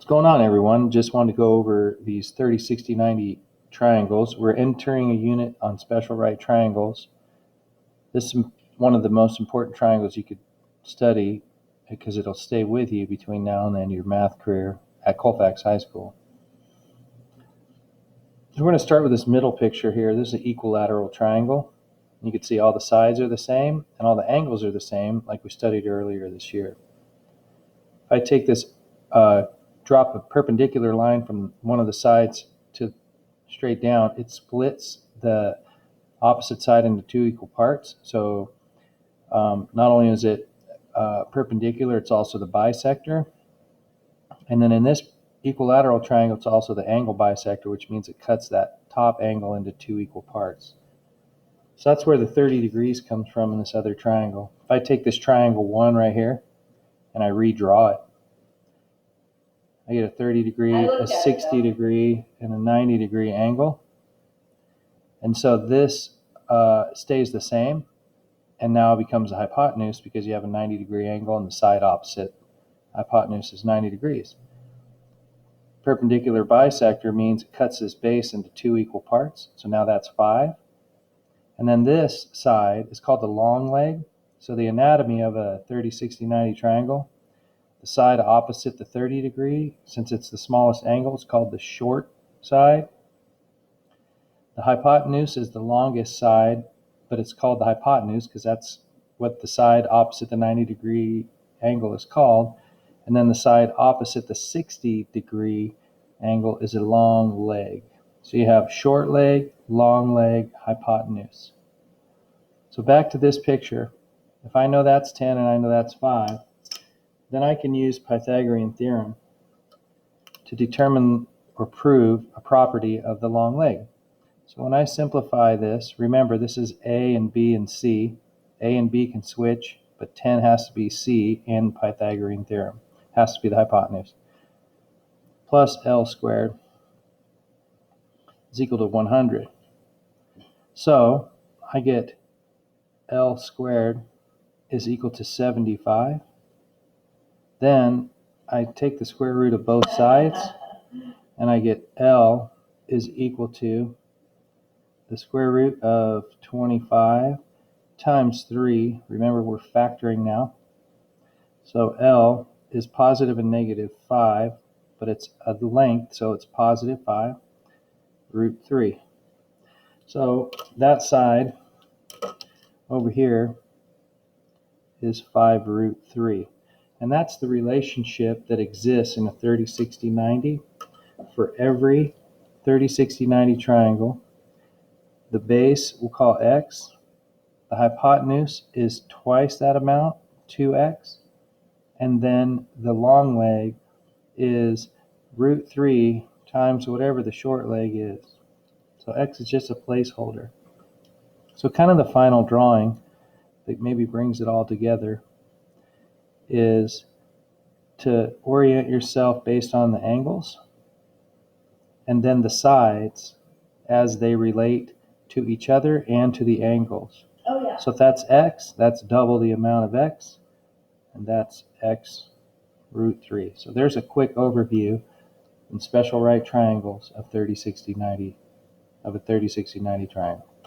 going on, everyone? Just wanted to go over these 30, 60, 90 triangles. We're entering a unit on special right triangles. This is one of the most important triangles you could study because it'll stay with you between now and then your math career at Colfax High School. So we're going to start with this middle picture here. This is an equilateral triangle. You can see all the sides are the same and all the angles are the same, like we studied earlier this year. If I take this drop a perpendicular line from one of the sides to straight down, it splits the opposite side into two equal parts. So not only is it perpendicular, it's also the bisector. And then in this equilateral triangle, it's also the angle bisector, which means it cuts that top angle into two equal parts. So that's where the 30 degrees comes from in this other triangle. If I take this triangle 1 right here and I redraw it, I get a 30 degree, a 60 degree, and a 90 degree angle. And so this stays the same and now becomes a hypotenuse because you have a 90 degree angle and the side opposite hypotenuse is 90 degrees. Perpendicular bisector means it cuts this base into two equal parts. So now that's 5. And then this side is called the long leg. So the anatomy of a 30, 60, 90 triangle, the side opposite the 30 degree, since it's the smallest angle, it's called the short side. The hypotenuse is the longest side, but it's called the hypotenuse because that's what the side opposite the 90 degree angle is called. And then the side opposite the 60 degree angle is a long leg. So you have short leg, long leg, hypotenuse. So back to this picture. If I know that's 10 and I know that's 5, then I can use Pythagorean Theorem to determine or prove a property of the long leg. So when I simplify this, remember this is A and B and C. A and B can switch, but 10 has to be C in Pythagorean Theorem. Has to be the hypotenuse. Plus L squared is equal to 100. So I get L squared is equal to 75. Then I take the square root of both sides and I get L is equal to the square root of 25 times 3. Remember, we're factoring now. So L is positive and negative 5, but it's a length, so it's positive 5 root 3. So that side over here is 5 root 3. And that's the relationship that exists in a 30, 60, 90. For every 30, 60, 90 triangle, the base we'll call x. The hypotenuse is twice that amount, 2x. And then the long leg is root 3 times whatever the short leg is. So x is just a placeholder. So kind of the final drawing that maybe brings it all together is to orient yourself based on the angles and then the sides as they relate to each other and to the angles. Oh, yeah. So if that's x, that's double the amount of x, and that's x root 3. So there's a quick overview in special right triangles of 30, 60, 90, of a 30, 60, 90 triangle.